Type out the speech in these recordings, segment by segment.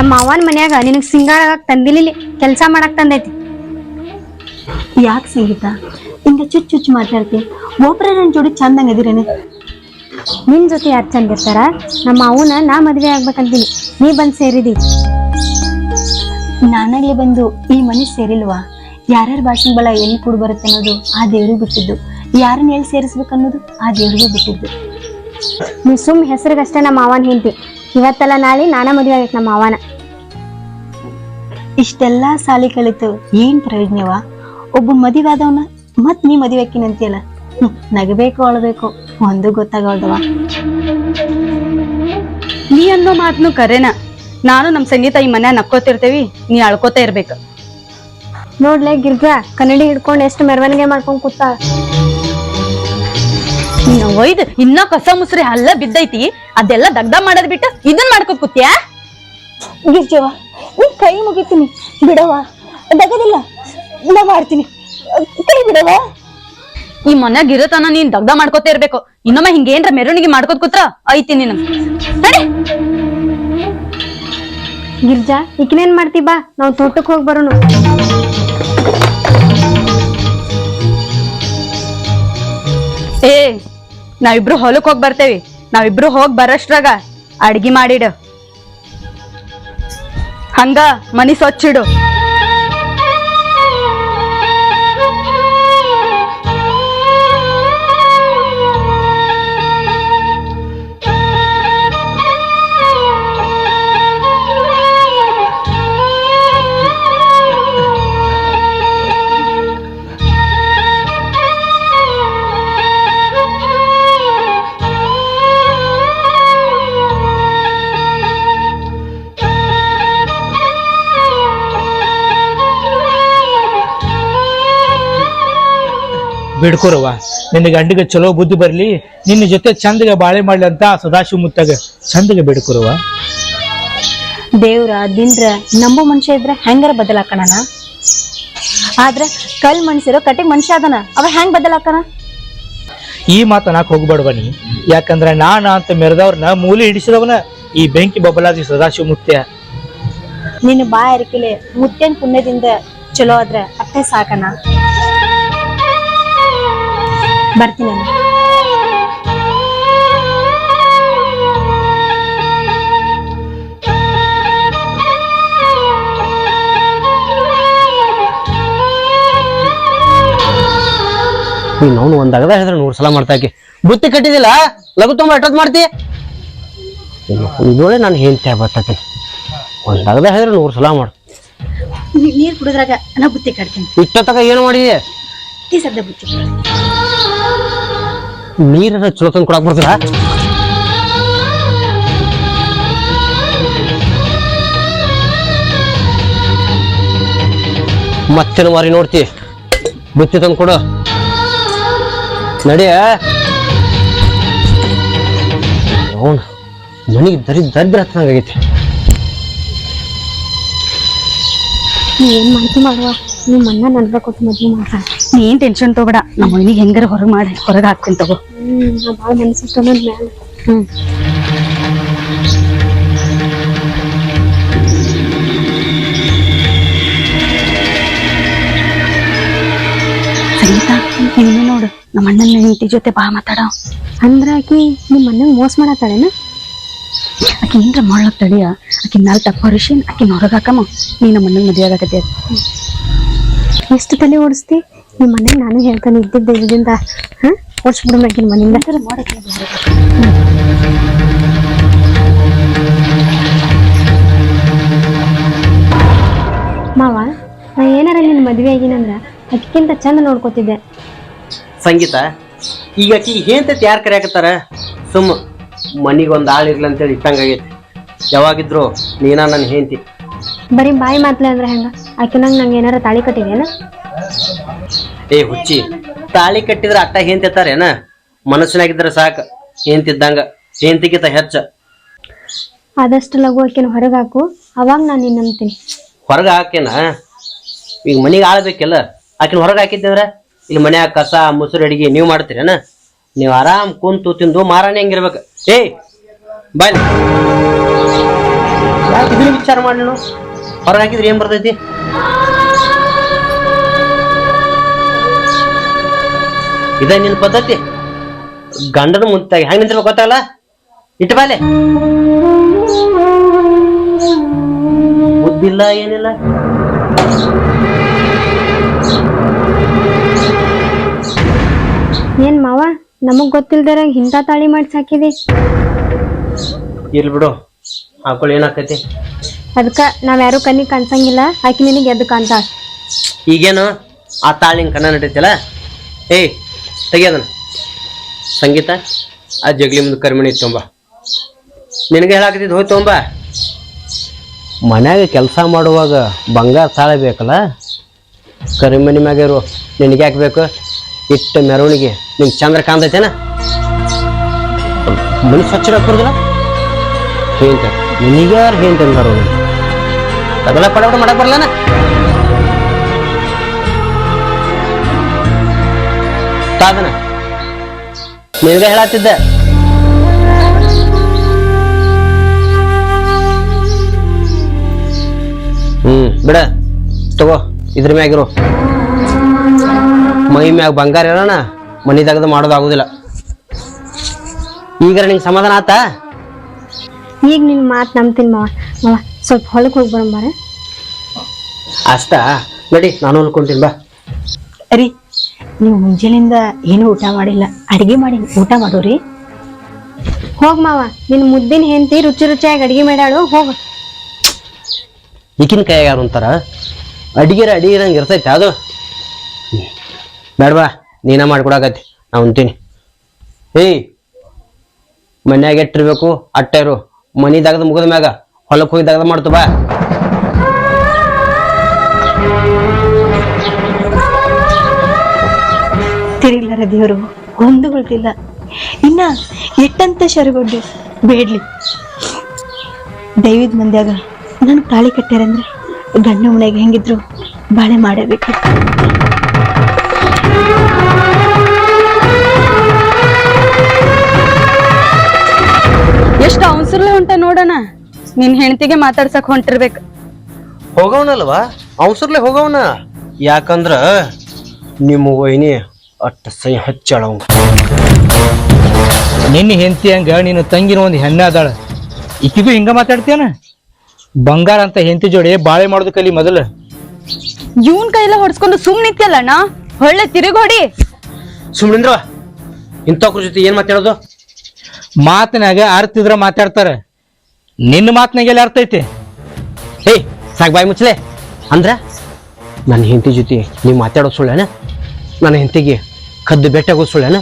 ನಮ್ಮ ಮಾವನ್ ಮನ್ಯಾಗ ನಿನಗ್ ಸಿಂಗಾರ ತಂದಿಲಿ ಕೆಲ್ಸ ಮಾಡಕ್ ತಂದೈತಿ. ಯಾಕೆ ಸಂಗೀತ ಹಿಂಗ ಚುಚ್ಚು ಮಾತಾಡ್ತಿ? ಒಬ್ರ ನನ್ ಜೋಡಿ ಚಂದಂಗ ಅದಿರೇನೆ. ನಿನ್ ಜೊತೆ ಯಾರು ಚಂದ ಇರ್ತಾರ? ನಮ್ಮ ಮಾವನ ನಾ ಮದ್ವೆ ಆಗ್ಬೇಕಂತೀನಿ, ನೀ ಬಂದ್ ಸೇರಿದಿ. ನಾನಾಗ್ಲೇ ಬಂದು ಈ ಮನೆ ಸೇರಿಲ್ವಾ? ಯಾರ್ಯಾರ ಭಾಷಣ ಬಳ ಎಲ್ಲಿ ಕೂಡ್ ಬರುತ್ತೆ ಅನ್ನೋದು ಆ ದೇವ್ರಿಗೆ ಬಿಟ್ಟಿದ್ದು, ಯಾರನ್ನ ಎಲ್ಲಿ ಸೇರಿಸ್ಬೇಕನ್ನೋದು ಆ ದೇವ್ರಿಗೆ ಬಿಟ್ಟಿದ್ದು. ನೀ ಸುಮ್ ಹೆಸರಿಗಷ್ಟೇ ನಮ್ಮ ಮಾವನ್ ಹೆಂಡತಿ. ಇವತ್ತೆಲ್ಲ ನಾಳೆ ನಾನ ಮದ್ವೆ ಆಗೈತಿ ನಮ್ಮ ಮಾವನ. ಇಷ್ಟೆಲ್ಲಾ ಸಾಲಿ ಕಲಿತು ಏನ್ ಪ್ರಯೋಜನವಾ? ಒಬ್ಬ ಮದುವಾದವನ ಮತ್ ನೀ ಮದುವೆ ಆಕಿನಂತಿಯಲ್ಲ, ನಗಬೇಕು ಅಳ್ಬೇಕು ಒಂದು ಗೊತ್ತಾಗಲ್ದವ. ನೀ ಅನ್ನೋ ಮಾತನ್ನು ಕರೆನ. ನಾನು ನಮ್ ಸಂಗೀತ ಈ ಮನ್ಯಾಗ ನಕ್ಕೋತಿರ್ತೇವಿ, ನೀ ಅಳ್ಕೋತಾ ಇರ್ಬೇಕು. ನೋಡ್ಲೆ ಗಿರ್ಜಾ ಕನ್ನಡಿ ಹಿಡ್ಕೊಂಡ್ ಎಷ್ಟು ಮೆರವಣಿಗೆ ಮಾಡ್ಕೊಂಡ್ ಕೂತ. ಒಯ್ದು ಇನ್ನ ಕಸ ಮುಸ್ರಿ ಹಲ್ಲ ಬಿದ್ದೈತಿ, ಅದೆಲ್ಲ ದಗ್ದ ಮಾಡೋದ್ ಬಿಟ್ಟು ಇದನ್ ಮಾಡ್ಕೊತ್ ಕೂತ್ಯಾ? ಗಿರ್ಜವ ನೀ ಕೈ ಮುಗಿತೀನಿ, ಬಿಡವ, ದಗದಿಲ್ಲ ನಾ ಮಾಡ್ತೀನಿ, ಕೈ ಬಿಡವ. ಈ ಮನ್ಯಾಗ ಇರತನ ನೀನ್ ದಗ್ದ ಮಾಡ್ಕೋತಾ ಇರ್ಬೇಕು. ಇನ್ನೊಮ್ಮೆ ಹಿಂಗೇನ್ರ ಮೆರವಣಿಗೆ ಮಾಡ್ಕೋತ್ ಕೂತ್ರ ಐತಿ ನೀನು. ಗಿರ್ಜಾ ಈಕಿನೇನ್ ಮಾಡ್ತಿ ಬಾ, ನಾವ್ ತೋಟಕ್ ಹೋಗಿ ಬರೋನು. ಏ ನಾವಿಬ್ರು ಹೊಲಕ್ ಹೋಗ್ ಬರ್ತೇವಿ. ನಾವಿಬ್ರು ಹೋಗ್ ಬರಷ್ಟ್ರಾಗ ಅಡ್ಗಿ ಮಾಡಿಡು, ಹಂಗ ಮನಿ ಸ್ವಚ್ಛಿಡು. ಬಿಡ್ಕೊರವ, ನಿನ್ನ ಗಂಡಿಗೆ ಚಲೋ ಬುದ್ಧಿ ಬರ್ಲಿ, ನಿನ್ನ ಜೊತೆ ಚಂದಗೆ ಬಾಳೆ ಮಾಡ್ಲಿ ಅಂತ ಸದಾಶಿವ ಮುತ್ತಾಗ ಚಂದಗೆ ಬಿಡ್ಕೊರವ. ದೇವ್ರ ದಿಂದ್ರ ನಂಬೋ ಮನುಷ್ಯ ಇದ್ರೆ ಹೆಂಗಾರ ಬದಲಾಕಣ, ಆದ್ರ ಕಲ್ ಮನ್ಸಿರೋ ಕಟ್ಟಿಗೆ ಮನುಷ್ಯ ಅದನ, ಅವ ಹೆಂಗ್ ಬದಲಾಕಣ? ಈ ಮಾತನಾಕ್ ಹೋಗ್ಬೇಡವ ನೀ. ಯಾಕಂದ್ರ ನಾನ ಅಂತ ಮೆರೆದವ್ರನ್ನ ಮೂಲಿ ಹಿಡಿಸಿದವನ ಈ ಬೆಂಕಿ ಬಬಲಾದಿ ಸದಾಶಿವ ಮುತ್ಯ. ನಿನ್ನ ಬಾ ಅರಿಕೆಲೆ ಮುತ್ತೇನ್ ಪುಣ್ಯದಿಂದ ಚಲೋ ಆದ್ರ ಅಷ್ಟೇ ಸಾಕಣ. ಬರ್ತೀನಿ. ನೀನು ಒಂದ್ ಅಗದ ಹೇಳಿದ್ರೆ 100 ಸಲ ಮಾಡ್ತಾಕಿ. ಬುತ್ತಿ ಕಟ್ಟಿದಿಲ್ಲ, ಲಘು ತುಂಬ ಎಷ್ಟೊತ್ತು ಮಾಡ್ತಿ? ಇದೊಳೆ ನಾನು ಹೇಳ್ತೇ ಬರ್ತಾನೆ. ಒಂದ್ ಅಗದ ಹೇಳಿದ್ರೆ 100 ಸಲ ಮಾಡು. ನೀರ್ ಕುಡಿದ್ರಾಗ ನಾ ಬುತ್ತಿ ಕಟ್ತೀನಿ. ಇಷ್ಟೊತ್ತಕ ಏನು ಮಾಡಿದೆ? ಈ ಸದ್ದ ಬುತ್ತಿ ನೀರ ಚಲೋ ತಂದು ಕೊಡಕ್ ಬರ್ತೀರಾ? ಮತ್ತೇನು ಮಾರಿ ನೋಡ್ತಿ? ಬುತ್ತಿ ತಂದು ಕೊಡು ನಡಿಯ. ಅವನು ಮನಿಗೆ ದರಿದ್ರ ಹತ್ತಂಗಾಗೈತಿ. ನೀ ಏನ್ ಮಾಡ್ತಿ ಮಾಡುವ, ನಿಮ್ ಅಣ್ಣ ನನ್ಗ ಕೊಟ್ಟು ಮದ್ವೆ ಮಾಡ್ತಾನೆ. ನೀ ಏನ್ ಟೆನ್ಷನ್ ತಗೋಬೇಡ, ನಮ್ಮ ಮನಿಗೆ ಹೆಂಗಾರ ಹೊರಗೆ ಹಾಕ್ತೀನಿ ತಗೋ. ನಾ ಬಾಳ ಮನಸ್ಸಿಷ್ಟ ನನ್ ಮ್ಯಾಲ. ಸಂಗೀತ ನೀನು ನೋಡು, ನಮ್ಮ ಅಣ್ಣನ ಹೆಂಡತಿ ಜೊತೆ ಬಾ ಮಾತಾಡ. ಅಂದ್ರ ಆಕಿ ನಿಮ್ ಅಣ್ಣಂಗ್ ಮೋಸ ಮಾಡತ್ತಾಳೇನ? ಆಕಿ ಏನ್ರ ಮಾಡ್ಲಕ್ ತಡಿಯ, ಆಕಿ ಮ್ಯಾಲ ತಪ್ಪರಿಸಿ ಆಕಿನ ಹೊರಗೆ ಹಾಕಮ್ಮ. ನೀ ನಮ್ಮ ಅಣ್ಣನ ಮದುವೆ ಆಗತ್ತೆ. ಎಷ್ಟು ತಲೆ ಓಡಿಸ್ತಿ? ನಿಮ್ಮ ಮನೆಗೆ ನಾನು ಹೇಳ್ತಾನೆ ಇದ್ದಿದ್ದ ಇದರಿಂದ ಓಡಿಸ್ಬಿಡೋಣ ಆಕಿನ ಮನೆಯಿಂದ. ಮಾವ, ನಾ ಏನಾರ ನಿನ್ನ ಮದ್ವೆ ಆಗಿನಂದ್ರ ಅದಕ್ಕಿಂತ ಚಂದ ನೋಡ್ಕೋತಿದ್ದೆ. ಸಂಗೀತ ಈಗ ಆಕಿ ಏನ್ತೈತಿ ಯಾರು ಕರೆಯಾಕತ್ತಾರ? ಸುಮ್ಮ ಮನಿಗೆ ಒಂದ್ ಆಳ್ ಇರ್ಲಿ ಅಂತೇಳಿ ಇಟ್ಟಂಗಾಗೈತಿ. ಯಾವಾಗಿದ್ರು ನೀನಾ ನನ್ನ ಹೆಂಡತಿ. ಬರೀ ಬಾಯಿ ಮಾತ್ಲೆ ಅಂದ್ರೆ ಹೆಂಗ? ಆಕಿನಂಗ್ ನಂಗೆ ಏನಾರ ತಾಳಿ ಕಟ್ಟಿದೇನ? ಏ ಹುಚ್ಚಿ, ತಾಳಿ ಕಟ್ಟಿದ್ರ ಅಟ್ಟ ಹೆಂತಿರ್ತಾರೇನ? ಮನಸ್ಸಿನಾಗಿದ್ರ ಸಾಕ ಹೆಂತಿದ್ದಂಗ, ಹೆಂತಿಗಿಂತ ಹೆಚ್ಚ. ಆದಷ್ಟು ಲಘು ಆಕಿನ ಹೊರಗೆ ಹಾಕು, ಅವಾಗ ನಾನು ನಿನ್ನ ನಂಬ್ತೀನಿ. ಹೊರಗೆ ಹಾಕೇನ? ಈಗ ಮನಿಗೆ ಆಳ್ಬೇಕಿಲ್ಲ, ಆಕಿನ ಹೊರಗೆ ಹಾಕಿದ್ದಂದ್ರ ಇಲ್ಲಿ ಮನ್ಯಾಗ ಕಸ ಮೊಸರು ಅಡಿಗೆ ನೀವು ಮಾಡ್ತೀರೇನ? ನೀವು ಆರಾಮ್ ಕುಂತು ತಿಂದು ಮಾರಾಣಿ ಹಂಗಿರ್ಬೇಕು. ಏಯ್ ಬಾಯ್. ಯಾಕೆ ಇದನ್ನ ವಿಚಾರ ಮಾಡಿ ನೀನು ಹೊರಗೆ ಹಾಕಿದ್ರೆ ಏನ್ ಬರ್ತೈತಿ? ಇದ ನಿನ್ ಪದ್ಧತಿ? ಗಂಡನ ಮುಂತಾಗಿ ಹೆಂಗ್ ನಿಂತಿರ್ಬೇಕು ಗೊತ್ತಾಗಲ್ಲ? ಇಟ್ಟು ಬಾಲೆ ಬುದ್ಧಿಲ್ಲ ಏನಿಲ್ಲ. ಏನ್ ಮಾವ ನಮಗ್ ಗೊತ್ತಿಲ್ದಾರ ಇಂಥ ತಾಳಿ ಮಾಡಿ ಸಾಕಿದಿ? ಇರ್ಲಿ ಬಿಡು, ಹಾಕೊಳ್ಳಿ ಏನಾಕೈತಿ. ಅದಕ್ಕ ನಾವ್ ಯಾರು ಕಣ್ಣಿಗೆ ಕಾಣ್ಸಂಗಿಲ್ಲ, ಆಕಿ ನಿನಗೆ ಎದ್ದು ಕಾಣ್ತಾಳ. ಈಗೇನು ಆ ತಾಳಿಂಗ್ ಕಣ್ಣ ನಡೀತಿಲ್ಲ? ಏಯ್ ತೆಗಿಯೋದನ್ನ. ಸಂಗೀತ ಆ ಜಗ್ಲಿ ಮುಂದೆ ಕರಿಮಣಿ ತೊಂಬ. ನಿನಗೆ ಹೇಳಾಕತ್ತಿದ್ದು ಹೋಯ್ ತೊಂಬ. ಮನ್ಯಾಗ ಕೆಲಸ ಮಾಡುವಾಗ ಬಂಗಾರ ತಾಳೆ ಬೇಕಲ್ಲ, ಕರಿಮಣಿ ಮ್ಯಾಗ ಇರು. ನಿನಗೆ ಯಾಕೆ ಬೇಕು? ಇಟ್ಟ ಮೆರವಣಿಗೆ ನಿಂಗೆ ಚಂದ್ರ ಕಾಣ್ತೈತೇನ? ಮನೆ ಸ್ವಚ್ಛ ಹಾಕೋದಿಲ್ಲ ಹೇಂತ ನಿನಗ್ಯಾರು ಹೇಂತ ಅಂದಾರ? ಅದೆಲ್ಲ ಪಡಪಡ ಮಾಡಕ್ ಬರಲ್ಲನ? ತಾದನ ನಿನಗೆ ಹೇಳತ್ತಿದ್ದೆ. ಬಿಡ ತಗೋ, ಇದ್ರ ಮ್ಯಾಗಿರು. ಮೈ ಮ್ಯಾಗ ಬಂಗಾರ ಇರೋಣ, ಮನಿದಾಗದ ಮಾಡೋದಾಗುದಿಲ್ಲ. ಈಗ ನಿಂಗೆ ಸಮಾಧಾನ ಆತ? ಈಗ ನಿನ್ ಮಾತ್ ನಂಬ್ತೀನಿ ಮಾವ. ಮಾವ ಸ್ವಲ್ಪ ಹೊಲಕ್ ಹೋಗಿ ಬರಂಬಾರ. ಅಷ್ಟ ನಡಿ, ನಾನು ಅನ್ಕೊಂತೀನಿ ಬಾ. ರೀ ನೀವು ಮುಂಜಾನಿಂದ ಏನು ಊಟ ಮಾಡಿಲ್ಲ, ಅಡಿಗೆ ಮಾಡಿ ಊಟ ಮಾಡೋರಿ. ಹೋಗ್ ಮಾವ, ನಿನ್ ಮುದ್ದಿನ ಹೆಂಡತಿ ರುಚಿ ರುಚಿಯಾಗಿ ಅಡಿಗೆ ಮಾಡ್ಯಾಳು, ಹೋಗ. ಈಗಿನ ಕೈಯಾಗ ಯಾರು ಅಂತಾರ? ಅಡಿಗೆರಂಗೆ ಇರ್ತೈತೆ ಅದು. ಬೇಡವಾ, ನೀನ ಮಾಡ್ಕೊಡಕತ್ತಿ, ನಾ ಉಂತೀನಿ. ಏಯ್ ಮನ್ಯಾಗ ಎಟ್ಟಿರ್ಬೇಕು ಅಟ್ಟ ಇರು. ಮನಿದಾಗದ ಮುಗದ ಮ್ಯಾಗ ಹೊಲಕ್ಕೆ ಹೋಗಿದಾಗದ ಮಾಡ್ತು ಬಾ. ತಿರುಗಿಲ್ಲರ ದೇವರು ಹೊಂದುಗೊಳ್ತಿಲ್ಲ. ಇನ್ನ ಎಟ್ಟಂತ ಶರಗೊಡ್ಡು ಬೇಡ್ಲಿ. ದೈವದ ಮಂದ್ಯಾಗ ನನ್ ತಾಳಿ ಕಟ್ಟ್ಯಾರಂದ್ರೆ ಗಂಡ ಮನೆಗೆ ಹೆಂಗಿದ್ರು ಬಾಳೆ ಮಾಡಬೇಕು. ಎಷ್ಟು ಅವಸರಲೆ ಹೊಂಟ ನೋಡೋಣ. ನಿನ್ ಹೆಂಡತಿಗೆ ಮಾತಾಡ್ಸಕ್ ಹೊಂಟಿರ್ಬೇಕು. ಹೋಗವನಲ್ವಾ, ಅವಸರ್ಲೆ ಹೋಗವನ. ಯಾಕಂದ್ರ ನಿಮ್ಮ ವೈನಿ ಅಟ್ಟ ಸೈ ಹಚ್ಚಾಳ. ನಿನ್ನ ಹೆಂಡತಿ ಹಂಗ ನಿನ್ನ ತಂಗಿನ ಒಂದು ಹೆಣ್ಣೆ ಅದಾಳ, ಈಕಿಗೂ ಹಿಂಗ ಮಾತಾಡ್ತೇನ? ಬಂಗಾರ ಅಂತ ಹೆಂಡತಿ ಜೋಡಿ ಬಾಳೆ ಮಾಡೋದು ಕಲಿ ಮೊದಲು. ಇವನ್ ಕೈಲ ಹೊಡ್ಸ್ಕೊಂಡು ಸುಮ್ ನಿತ್ಯಲ್ಲಣ್ಣ, ಒಳ್ಳೆ ತಿರುಗಿ ಹೊಡಿ. ಸುಮ್ನಿಂದ್ರ ಇಂಥವ್ರ ಜೊತೆ ಏನ್ ಮಾತಾಡೋದು? ಮಾತನಾಗ ಅರ್ಥ ಇದ್ರ ಮಾತಾಡ್ತಾರ, ನಿನ್ನ ಮಾತನಾಗೆಲ್ಲ ಅರ್ಥ ಐತಿ? ಏಯ್ ಸಾಕ್ ಬಾಯಿ ಮುಚ್ಚಲೆ. ಅಂದ್ರ ನನ್ನ ಹೆಂಡತಿ ಜೊತೆ ನೀವು ಮಾತಾಡೋ ಸುಳ್ಳೇನ? ನನ್ನ ಹೆಂಡತಿಗೆ ಕದ್ದು ಬೆಟ್ಟಾಗೋದು ಸುಳ್ಳೇನ?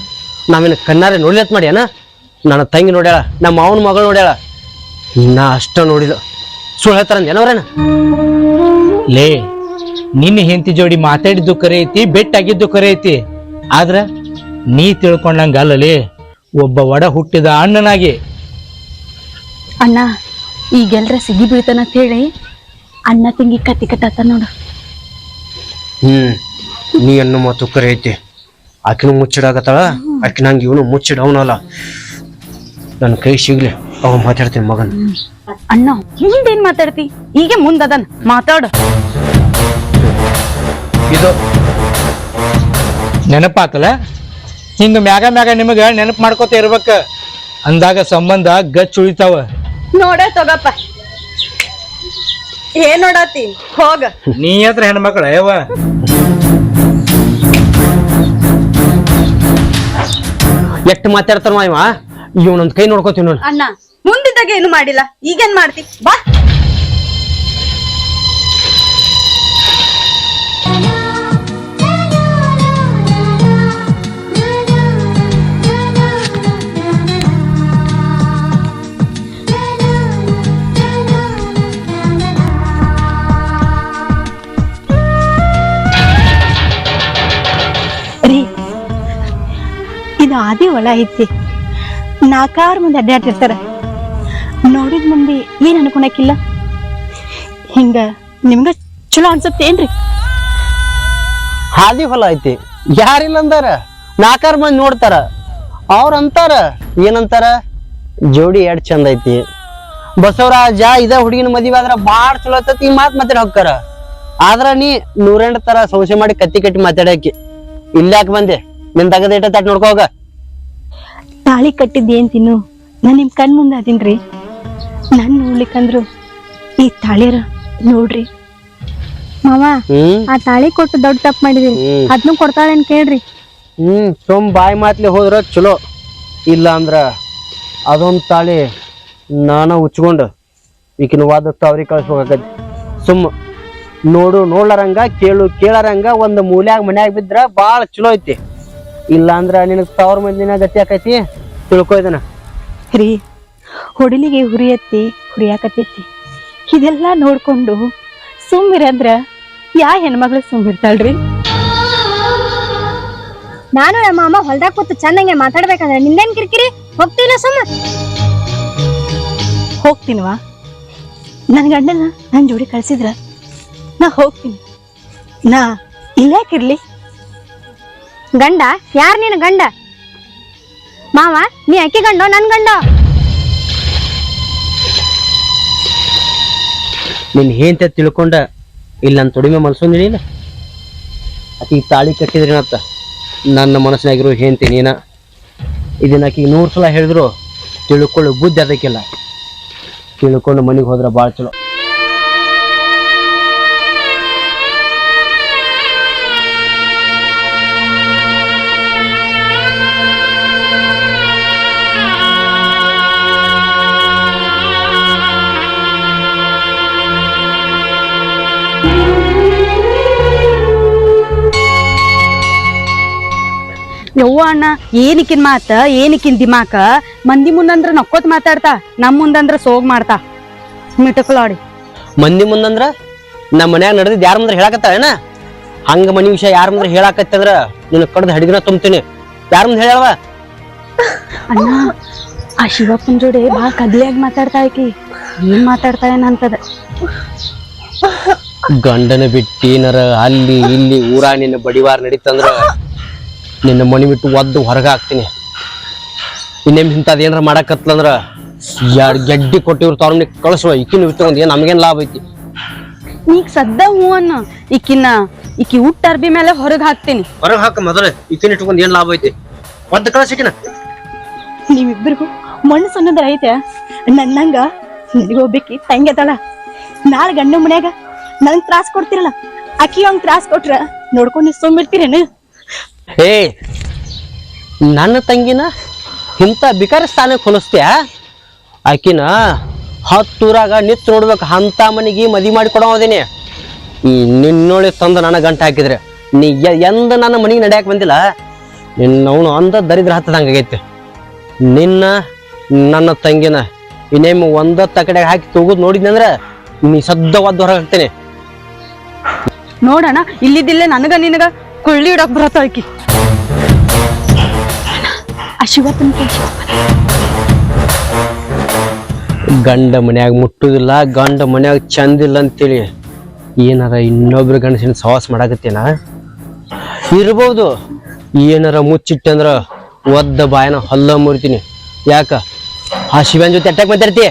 ನಾವೇನು ಕಣ್ಣಾರೆ ನೋಡ್ಲತ್ ಮಾಡ್ಯಾನ? ನನ್ನ ತಂಗಿ ನೋಡ್ಯಾಳ, ನಮ್ಮ ಮಾವನ ಮಗಳು ನೋಡ್ಯಾಳ, ನಾ ಅಷ್ಟ ನೋಡಿದ. ಸುಳ್ಳು ಹೇಳ್ತಾರಂದ ಏನವ್ರೇನ? ಲೇ, ನಿನ್ನ ಹೆಂಡತಿ ಜೋಡಿ ಮಾತಾಡಿದ್ದು ಕರೆ ಐತಿ, ಬೆಟ್ಟಾಗಿದ್ದು ಕರೆ ಐತಿ. ಆದ್ರ ನೀ ತಿಳ್ಕೊಂಡಂಗ ಅಲ್ಲಲೇ, ಒಬ್ಬ ಒಡ ಹುಟ್ಟಿದ ಅಣ್ಣನಾಗಿ. ಅಣ್ಣ ಈಗೆಲ್ರ ಸಿಗಿ ಬೀಳ್ತಾನಂತ ಹೇಳಿ ಅಣ್ಣ ತಂಗಿ ಕತ್ತಿ ಕಟ್ಟಾತ ನೋಡು. ನೀ ಅನ್ನೋ ಮಾತು ಕರೆ ಐತಿ. ಆಕಿನೂ ಮುಚ್ಚಿಡಾಕತ್ತಾಳ, ಆಕಿ ನಂಗೆ ಇವನು ಮುಚ್ಚಿಡವನಲ್ಲ. ನನ್ನ ಕೈ ಸಿಗ್ಲಿ ಅವ ಮಾತಾಡ್ತೀನಿ ಮಗನ್. ಅಣ್ಣ ಮುಂದೇನ್ ಮಾತಾಡ್ತಿ? ಈಗ ಮುಂದದನ್ ಮಾತಾಡು. ಇದು ನೆನಪಾತಲ್ಲ, ಹಿಂಗ ಮ್ಯಾಗ ಮ್ಯಾಗ ನಿಮಗ ನೆನಪು ಮಾಡ್ಕೋತ ಇರ್ಬೇಕ. ಅಂದಾಗ ಸಂಬಂಧ ಗಚ್ ಉಳಿತಾವ. ನೋಡ ತಗಪ್ಪ, ಏನ್ ನೋಡತಿ? ಹೋಗ. ನೀ ಹತ್ರ ಹೆಣ್ಮಕ್ಳ ಯವ್ವ. ಎಷ್ಟು ಮಾತಾಡ್ತಾರ ಇವ? ಇವನೊಂದ್ ಕೈ ನೋಡ್ಕೋತೀವಿ ನೋಡಿ. ಅಣ್ಣ ಮುಂದಿದ್ದಾಗ ಏನು ಮಾಡಿಲ್ಲ, ಈಗೇನ್ ಮಾಡ್ತಿ? ಬಾ. ರೀ ಇದು ಆದಿ ಹೊಲ ಐತಿ, 4 ಮಂದಿ ಅಡ್ಡಾಡ್ತಿರ್ತಾರ. ನೋಡಿದ ಮಂದಿ ಏನ್ ಅನ್ಕೊಳಕಿಲ್ಲ. ಹಿಂಗ ನಿಮ್ಗ ಚಲೋ ಅನ್ಸತ್ತೇನ್ರಿ? ಹಾದಿ ಹೊಲ ಐತಿ, ಯಾರಿಲ್ಲ ಅಂದಾರ? 4 ಮಂದಿ ನೋಡ್ತಾರ. ಅವ್ರ ಅಂತಾರ ಏನಂತಾರ? ಜೋಡಿ ಎಡ್ ಚಂದ ಐತಿ, ಬಸವರಾಜ ಇದ ಹುಡುಗಿನ ಮದುವೆ ಆದ್ರ ಬಾಳ ಚಲೋ ಆತತಿ ಈ ಮಾತ್ ಮಾತಾಡಿ ಹೋಗ್ತಾರ. ಆದ್ರ ನೀ 108 ತರ ಸಂಶಯ ಮಾಡಿ ಕತ್ತಿ ಕಟ್ಟಿ ಮಾತಾಡಕ್ಕೆ ಇಲ್ಲಾಕ್ ಬಂದೆ? ನಿನ್ ತಗದ ಇಟ್ಟ ತಟ್ ನೋಡ್ಕೋ ಹೋಗ. ತಾಳಿ ಕಟ್ಟಿದ್ದೆ ಏನ್ ತಿನ್ನು, ನಾನ್ ನಿಮ್ ಕಣ್ ಮುಂದೆ ಅದೀನ್ರಿ. ನಾನ್ ನೋಡ್ಲಿಕ್ಕಂದ್ರು ಈ ತಾಳಿಯರ ನೋಡ್ರಿ. ಮಾವ ಆ ತಾಳಿ ಕೊಟ್ಟು ದೊಡ್ಡ ತಪ್ಪು ಮಾಡಿದೀನಿ, ಅದ್ನು ಕೊಡ್ತಾಳೇನ್ ಕೇಳ್ರಿ. ಸುಮ್ ಬಾಯಿ ಮಾತ್ಲಿ ಹೋದ್ರ ಚಲೋ, ಇಲ್ಲ ಅಂದ್ರ ಅದೊಂದ್ ತಾಳಿ ನಾನ ಉಚ್ಕೊಂಡು ಈಕಿನ ವಾದತ್ತ ಅವ್ರಿಗೆ ಕಳ್ಸ್ಬೇಕಾಗತಿ. ಸುಮ್ ನೋಡ್ಲಾರಂಗ ಕೇಳಾರಂಗ ಒಂದ್ ಮೂಲ್ಯಾಗ ಮನ್ಯಾಗ ಬಿದ್ರ ಬಾಳ ಚಲೋ ಐತಿ. ಇಲ್ಲ ಅಂದ್ರ ನಿನಗ್ 1000 ಮಂದಿನ ಗತಿ ಆಕೈತಿ, ತಿಳ್ಕೊ ಇದನ್ನ. ರೀ ಹೊಡಿಲಿಗೆ ಹುರಿಯಾಕತ್ತೈತಿ. ಇದೆಲ್ಲಾ ನೋಡ್ಕೊಂಡು ಸುಮ್ಮಿರಂದ್ರ ಯಾ ಹೆಣ್ಮಗಳು ಸುಮ್ಮಿರ್ತಾಳ್ರಿ? ನಾನು ನಮ್ಮ ಅಮ್ಮ ಹೊಲ್ದಾಗ ಕೂತು ಚಂದಂಗೆ ಮಾತಾಡ್ಬೇಕಂದ್ರೆ ನಿಂದೇನ್ ಕಿರಿಕಿರಿ? ಹೋಗ್ತಿಲ್ಲ ಸುಮ್ಮ. ಹೋಗ್ತೀನವಾ, ನನ್ ಗಂಡನ ನನ್ ಜೋಡಿ ಕಳ್ಸಿದ್ರ ನಾ ಹೋಗ್ತೀನಿ. ನಾ ಇಲ್ಲಾಕಿರ್ಲಿ? ಗಂಡ ಯಾರ್ ನೀನ್ ಗಂಡ? ಮಾವ ನೀ ಅಕ್ಕಿ ಗಂಡ ನನ್ ಗಂಡ? ನಿನ್ ಏಂತ ತಿಳ್ಕೊಂಡ ಇಲ್ಲ ನನ್ ತೊಡಿಮೆ ಮನ್ಸೊಂದಿಲ್ಲ. ಆಕಿಗೆ ತಾಳಿ ಕಟ್ಟಿದ್ರೇನತ್ತ ನನ್ನ ಮನಸ್ಸಿನಾಗಿರೋ ಹೇಂತಿ ನೀನ. ಇದನ್ನ ಆಕಿಗೆ 100 ಸಲ ಹೇಳಿದ್ರು ತಿಳ್ಕೊಳ್ಳೋ ಬುದ್ಧಿ ಅದಕ್ಕಿಲ್ಲ. ತಿಳ್ಕೊಂಡು ಮನೆಗೆ ಹೋದ್ರ ಬಾಳ ಚಲೋ. ಯವ್ವ ಅಣ್ಣ, ಏನಿಕಿನ್ ಮಾತ ಏನಿಕಿನ್ ದಿಮಾಕ? ಮಂದಿ ಮುಂದಂದ್ರ ನಕ್ಕೋತ್ ಮಾತಾಡ್ತಾ, ನಮ್ ಮುಂದಂದ್ರ ಸೋಗ್ ಮಾಡ್ತಾ ಮಿಟಕಲಾಡಿ. ಮಂದಿ ಮುಂದಂದ್ರ ನಮ್ಮ ಮನ್ಯಾಗ ನಡೆದಿದ್ ಯಾರ ಮುಂದ್ರ ಹೇಳಾಕತ್ತಾಳ? ಹಂಗ ಮನಿ ವಿಷಯ ಯಾರ ಮುಂದ್ರ ಹೇಳಾಕತ್ತಂದ್ರ ನಿನ್ನ ಕಡ್ದು ಹಡಿಗಿನ ತುಂಬ್ತೀನಿ. ಯಾರ ಮುಂದ ಹೇಳವ? ಅಣ್ಣ, ಆ ಶಿವಪ್ಪನ್ ಜೋಡಿ ಬಾಳ ಕದ್ಲಿಯಾಗಿ ಮಾತಾಡ್ತಾ ಆಕಿ. ಏನ್ ಮಾತಾಡ್ತಾ ಏನಂತದ? ಗಂಡನ ಬಿಟ್ಟಿನರ ಅಲ್ಲಿ ಇಲ್ಲಿ ಊರ ನಿನ್ನ ಬಡಿವಾರ ನಡೀತಂದ್ರ ನಿನ್ನ ಮನಿ ಬಿಟ್ಟು ಒದ್ದು ಹೊರಗ ಹಾಕ್ತೀನಿ. ಇನ್ನೇಮ್ ಇಂಥದ್ ಏನಾರ ಮಾಡಕತ್ಲಂದ್ರ 2 ಗೆಡ್ಡಿ ಕೊಟ್ಟಿವ್ರು ತವ್ರ ಕಳಿಸುವ. ಈಕಿನ ಬಿಟ್ಟು ಏನ್ ನಮ್ಗೇನ್ ಲಾಭ ಐತಿ? ನೀಗ್ ಸದ್ದ ಹೂ ಅನ್ನ. ಈಕಿ ಊಟ ಅರ್ಬಿ ಮೇಲೆ ಹೊರಗ್ ಹಾಕ್ತೀನಿ. ಹೊರಗೆ ಹಾಕ ಮೊದಲು. ಈಕಿನ ಇಟ್ಕೊಂಡ್ ಏನ್ ಲಾಭ ಐತಿ? ಒದ್ದು ಕಳಿಸಿಕಿನ. ನೀವಿಬ್ಬರಿಗೂ ಮಣ್ಣು ಸಣ್ಣದ್ರ ಐತೆ. ನನ್ನಂಗ ನನಗೊಬ್ಬಕಿ ತಂಗಿ ಅದಳ. ನಾಳೆ ಗಂಡ ಮನ್ಯಾಗ ನನ್ಗ್ ತ್ರಾಸ್ ಕೊಡ್ತಿರಲ್ಲ, ಅಕ್ಕಿ ಹಂಗ್ ತ್ರಾಸ್ ಕೊಟ್ರ ನೋಡ್ಕೊಂಡು ಸುಮ್ಮಿರ್ತೀರೇನು? ಏ, ನನ್ನ ತಂಗಿನ ಇಂಥ ಬಿಕಾರಿ ಸ್ಥಾನಕ್ಕೆ ಹೊಲಿಸ್ತೀಯ? ಆಕಿನ 10 ಊರಾಗ ನಿತ್ ನೋಡ್ಬೇಕು ಅಂತ ಮನಿಗೆ ಮದಿ ಮಾಡಿ ಕೊಡೋದೇನೆ. ನಿನ್ನೋಳಿ ತಂದು ನನ್ನ ಗಂಟೆ ಹಾಕಿದ್ರೆ ನೀ ಎಂದ ನನ್ನ ಮನಿಗೆ ನಡ್ಯಾಕ ಬಂದಿಲ್ಲ. ನಿನ್ನವನು ಅಂದ ದರಿದ್ರ ಹತ್ತದಂಗಾಗೈತೆ. ನಿನ್ನ ನನ್ನ ತಂಗಿನ ಇನ್ನೇಮ್ ಒಂದ ತಕಡೆ ಹಾಕಿ ತೂಗುದ್ ನೋಡಿದ್ನಂದ್ರ ನೀ ಸದ್ದವಾದ ಹೊರಗೆ ಹಾಕ್ತೇನೆ. ನೋಡಣ, ಇಲ್ಲಿದ್ದಿಲ್ಲೇ ನನಗ ನಿನಗ ಕೊಳ್ಳಿ ಇಡಕ್ ಬರತ್ತ ಆಕಿ. ಆ ಶಿವಪ್ಪನ ಗಂಡ ಮನ್ಯಾಗ ಮುಟ್ಟುದಿಲ್ಲ, ಗಂಡ ಮನ್ಯಾಗ ಚಂದಿಲ್ಲ ಅಂತೇಳಿ ಏನಾರ ಇನ್ನೊಬ್ರ ಗಂಡಸಿನ ಸವಾಸ ಮಾಡಾಕತ್ತೇನ? ಇರ್ಬೋದು. ಏನಾರ ಮುಚ್ಚಿಟ್ಟಂದ್ರ ಒದ್ದ ಬಾಯನ ಹೊಲ್ಲ ಮುರಿತೀನಿ. ಯಾಕ ಆ ಶಿವನ್ ಜೊತೆ ಅಟ್ಯಾಕ್ ಮಾತಾಡ್ತಿ?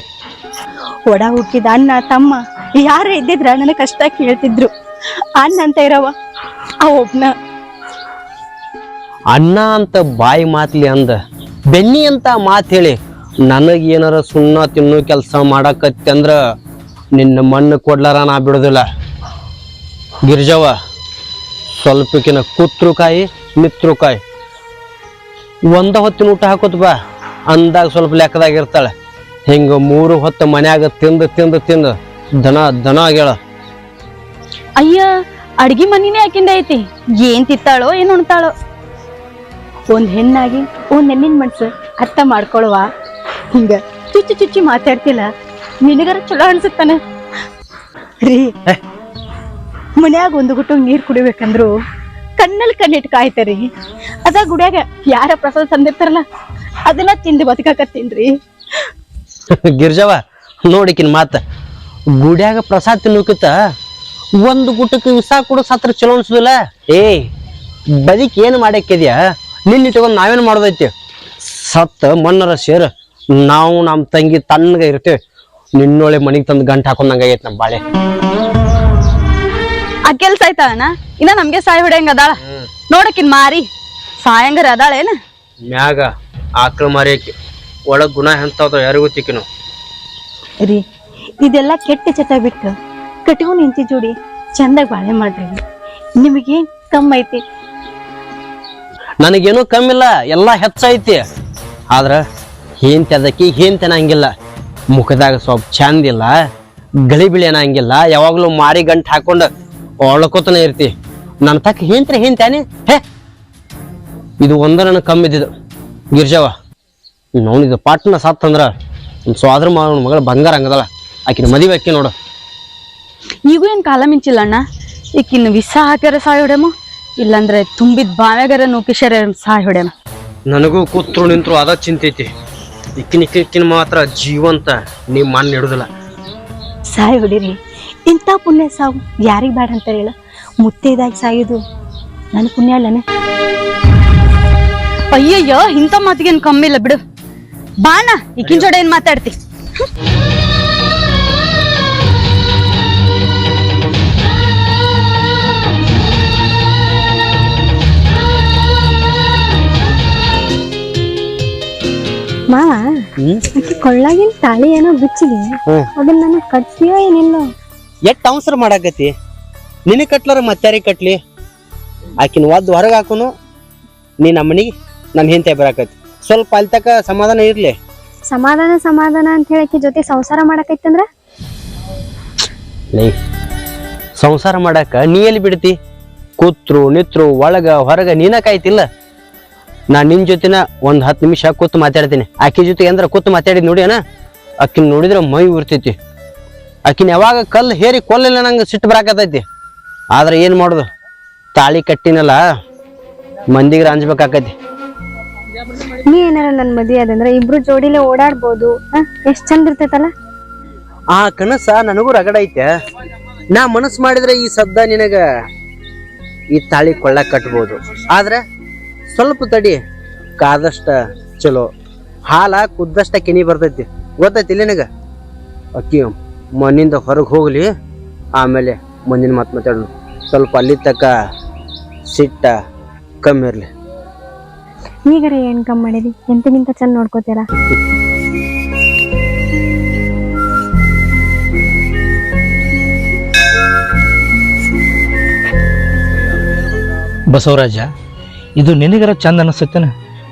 ಒಡ ಹುಟ್ಟಿದ ಅಣ್ಣ ತಮ್ಮ ಯಾರ ಇದ್ದಿದ್ರ ನನಗ್ ಕಷ್ಟ ಕೇಳ್ತಿದ್ರು. ಅಣ್ಣ ಅಂತ ಇರವ ಆ ಒಬ್ನ. ಅಣ್ಣ ಅಂತ ಬಾಯಿ ಮಾತ್ಲಿ ಅಂದ ಬೆನ್ನಿ ಅಂತ ಮಾತ್ ಹೇಳಿ ನನಗ ಏನಾರ ಸುಣ್ಣ ತಿನ್ನು ಕೆಲಸ ಮಾಡಾಕತ್ತಿ ಅಂದ್ರ ನಿನ್ನ ಮಣ್ಣು ಕೊಡ್ಲಾರ ನಾ ಬಿಡೋದಿಲ್ಲ. ಗಿರ್ಜವ್ವ, ಸ್ವಲ್ಪಕಿನ ಕೂತ್ರು ಕಾಯಿ ಮಿತ್ರು ಕಾಯಿ. ಒಂದ ಹೊತ್ತಿನ ಊಟ ಹಾಕೋತ್ ಬಾ ಅಂದಾಗ ಸ್ವಲ್ಪ ಲೆಕ್ಕದಾಗ ಇರ್ತಾಳೆ. ಹಿಂಗ 3 ಹೊತ್ತು ಮನ್ಯಾಗ ತಿಂದು ದನ ಆಗ್ಯಾಳ. ಅಯ್ಯ, ಅಡ್ಗಿ ಮನಿನೇ ಆಕಿಂದ ಐತಿ. ಏನ್ ತಿತ್ತಾಳೋ ಏನ್ ಉಣ್ತಾಳೋ? ಒಂದ್ ಹೆಣ್ಣಾಗಿ ಒಂದ್ ಹೆಣ್ಣಿನ ಮನ್ಸು ಅರ್ಥ ಮಾಡ್ಕೊಳುವ. ಹಿಂಗ ಚುಚ್ಚಿ ಮಾತಾಡ್ತಿಲ್ಲ, ನಿನಗರ ಚಲೋ ಅನ್ಸುತ್ತಾನ ರೀ. ಮನ್ಯಾಗ ಒಂದು ಗುಟ್ಟು ನೀರ್ ಕುಡಿಬೇಕಂದ್ರು ಕಣ್ಣಲ್ಲಿ ಕಣ್ಣಿಟ್ಟು ಕಾಯ್ತಾರಿ. ಅದ ಗುಡ್ಯಾಗ ಯಾರ ಪ್ರಸಾದ ತಂದಿರ್ತಾರಲ್ಲ ಅದನ್ನ ತಿಂದು ಬದುಕಾಕತ್ತೀನ್ರಿ. ಗಿರ್ಜವ್ವ, ನೋಡಿಕಿನ್ ಮಾತ ಗುಡ್ಯಾಗ ಪ್ರಸಾದ ತಿನ್ನೋಕಿತ್ತ ಒಂದು ಗುಟ್ಟಕ್ಕೆ ವಿಷ ಕೊಡೋ ಸತ್ರ ಚಲೋ ಅನ್ಸುದಿಲ್ಲ. ಬದುಕಿ ಏನು ಮಾಡಕ್ಕಿದ್ಯಾ? ನಿನ್ನಿಟ್ಕೊಂಡ್ ನಾವೇನ್ ಮಾಡೋದೈತಿ? ಸತ್ತ ಮಣ್ಣರ ಸೇರ್ ನಾವು ನಮ್ಮ ತಂಗಿ ತಣ್ಣಗ ಇರ್ತೇವೆ. ನಿನ್ನೊಳೆ ಮನಿಗ್ ತಂದು ಗಂಟು ಹಾಕೊಂಡಂಗಾಗೈತೆ ನಮ್ಮ ಬಾಳೆ. ಆ ಕೆಲ್ಸ ಆಯ್ತಾ ಅಣ್ಣ ಇನ್ನ ನಮ್ಗೆ ಸಾಯ್ ಹೊಡೆಯಂಗ ಅದಾಳ ನೋಡಕಿನ್ ಮಾರಿ ಸಾಯಂಗರ ಅದಾಳೇನ ಮ್ಯಾಗ ಆಕಳ ಮಾರಿಯಕ್ಕೆ ಒಳಗ್ ಗುಣ ಎಂತಾವ್ದು ಯಾರಿಗೂ ಗೊತ್ತಿಕ್ಕಿನು. ರೀ ಇದೆಲ್ಲ ಕೆಟ್ಟ ಚಟ ಬಿಟ್ಟು ಕಟ್ಕೊಂಡ್ ನಿಂತಿ ಜೋಡಿ ಚಂದಾಗ ಬಾಳೆ ಮಾಡ್ರಿ. ನಿಮಗೇನ್ ಕಮ್ಮಿ ಐತಿ? ನನಗೇನು ಕಮ್ಮಿಲ್ಲ, ಎಲ್ಲಾ ಹೆಚ್ಚೈತಿ. ಆದ್ರ ಹೇಂತಿ ಅದಕ್ಕೆ ಹೇಂತಿ ಅನ್ನಂಗಿಲ್ಲ, ಮುಖದಾಗ ಸ್ವಲ್ಪ ಚಂದಿಲ್ಲ, ಗಳಿಬಿಳಿ ಅನ್ನಂಗಿಲ್ಲ, ಯಾವಾಗ್ಲೂ ಮಾರಿ ಗಂಟು ಹಾಕೊಂಡು ಒಳಕೋತನ ಇರ್ತಿ. ನನ್ನ ತಕ್ಕ ಹೇಂತ್ರಿ ಹೇಂತಾನೆ ಹೇ ಇದು ಒಂದ ನನಗೆ ಕಮ್ಮಿದ್ದು ಗಿರ್ಜವ. ನೋಡಿದ ಪಾಟ್ನ ಸತ್ತಂದ್ರ ಸ್ವಾದ್ರ ಮಾವನ ಮಗಳ ಬಂಗಾರ ಹಂಗದಲ್ಲ, ಆಕಿನ ಮದುವೆ ಅಕ್ಕಿ ನೋಡು. ಈಗೂ ಏನ್ ಕಾಲ ಮಿಂಚಿಲ್ಲ ಅಣ್ಣ. ಈಕಿನ ವಿಷ ಹಾಕ್ಯಾರ ಸಾಯ್ ಹೊಡೆಮ, ಇಲ್ಲಾಂದ್ರೆ ತುಂಬಿದ್ ಬಾವ್ಯಾಗಾರ ನೂಕಿಸ್ಯಾರ ಸಾಯ್ ಹೊಡೆಮ. ನನಗೂ ಕೂತ್ರು ನಿಂತ್ರು ಅದ ಚಿಂತೈತಿ. ಇಕ್ಕಿನ ಮಾತ್ರ ಜೀವಂತ ನೀವ್ ಮಣ್ಣು ಇಡುದಿಲ್ಲ. ಸಾಯ್ ಹೊಡಿರಿ. ಇಂಥ ಪುಣ್ಯ ಸಾವು ಯಾರಿಗ್ ಬೇಡ ಅಂತ ಹೇಳ. ಮುತ್ತೈದಾಗಿ ಸಾಯೋದು ನನ್ನ ಪುಣ್ಯ ಅಲ್ಲನೆ. ಅಯ್ಯಯ್ಯೋ ಇಂಥ ಮಾತಿಗೇನ್ ಕಮ್ಮಿ ಇಲ್ಲ ಬಿಡು. ಬಾಣ ಈಕಿನ ಜೋಡ ಏನ್ ಮಾತಾಡ್ತಿ? ಮಾವ ಆಕಿ ಕೊಳ್ಳಾಗಿನ ತಾಳಿ ಏನೋ ಬಿಚ್ಚಿದೆ, ಅದನ್ನ ನನಗ್ ಕಟ್ತೀಯೋ ಏನಿಲ್ಲ? ಎಷ್ಟ್ ಅವಸರ ಮಾಡಾಕತಿ? ನಿನಗ್ ಕಟ್ಲಾರ ಮತ್ತಾರಿಗೆ ಕಟ್ಲಿ? ಆಕಿನ ಒದ್ದು ಹೊರಗೆ ಹಾಕೋನು ನೀ ನಮ್ಮನಿಗೆ ನನ್ನ ಹೆಂಡತಿ ಬರಾಕತಿ. ಸ್ವಲ್ಪ ಅಲ್ಲಿ ತಕ ಸಮಾಧಾನ ಇರ್ಲಿ. ಸಮಾಧಾನ ಅಂತ ಹೇಳಕ್ಕೆ ಜೊತೆ ಸಂಸಾರ ಮಾಡಕೈತಂದ್ರ ಸಂಸಾರ ಮಾಡಾಕ ನೀ ಎಲ್ಲಿ ಬಿಡ್ತಿ? ಕೂತ್ರು ನಿತ್ರು ಒಳಗ ಹೊರಗ ನೀನ ಕಾಯ್ತಿಲ್ಲ. ನಾ ನಿನ್ ಜೊತೆನ ಒಂದ್ 10 ನಿಮಿಷ ಕೂತು ಮಾತಾಡ್ತೀನಿ. ಆಕಿ ಜೊತೆ ಅಂದ್ರ ಕೂತು ಮಾತಾಡಿದ್ ನೋಡಿ ಅಣ್ಣ, ಆಕಿನ ನೋಡಿದ್ರ ಮೈ ಉರ್ತೈತಿ. ಆಕಿನ ಯಾವಾಗ ಕಲ್ಲು ಹೇರಿ ಕೊಲ್ಲಿಲ್ಲ ನಂಗೆ ಸಿಟ್ಟು ಬರಾಕತೈತಿ. ಆದ್ರೆ ಏನ್ ಮಾಡುದು, ತಾಳಿ ಕಟ್ಟಿನಲ್ಲ, ಮಂದಿಗ್ರ ಅಂಜ್ಬೇಕಾಕತಿ. ನೀ ಏನಾರ ನನ್ ಮದ್ವೆ ಅದಂದ್ರ ಇಬ್ರು ಜೋಡಿಲೆ ಓಡಾಡ್ಬೋದು, ಎಷ್ಟ್ ಚಂದ ಇರ್ತೈತಲ್ಲ. ಆ ಕನಸ ನನಗೂ ರಗಡ ಐತೆ. ನಾ ಮನಸ್ಸು ಮಾಡಿದ್ರೆ ಈ ಸದ್ದ ನಿನಗ ಈ ತಾಳಿ ಕೊಳ್ಳಕ್ ಕಟ್ಬೋದು. ಆದ್ರೆ ಸ್ವಲ್ಪ ತಡಿ, ಕಾದಷ್ಟ ಚಲೋ, ಹಾಲ ಕುದ್ದಷ್ಟ ಕೆನಿ ಬರ್ತೈತಿ. ಗೊತ್ತೈತಿ ನಿನಗ? ಅಕ್ಕಿ ಮಣ್ಣಿಂದ ಹೊರಗೆ ಹೋಗ್ಲಿ, ಆಮೇಲೆ ಮುಂದಿನ ಮಾತು ಮಾತಾಡೋಣ. ಸ್ವಲ್ಪ ಅಲ್ಲಿ ತಕ್ಕ ಸಿಟ್ಟ ಕಮ್ಮಿ ಇರ್ಲಿ. ಈಗರ ಏನ್ ಕಮ್ಮಿ ಮಾಡಿದಿ? ಎಂತಗಿಂತ ಚಂದ ನೋಡ್ಕೋತೀರ. ಬಸವರಾಜ, ಇದು ನಿನಗರ ಚಂದ ಅನಿಸ್ತೇನ?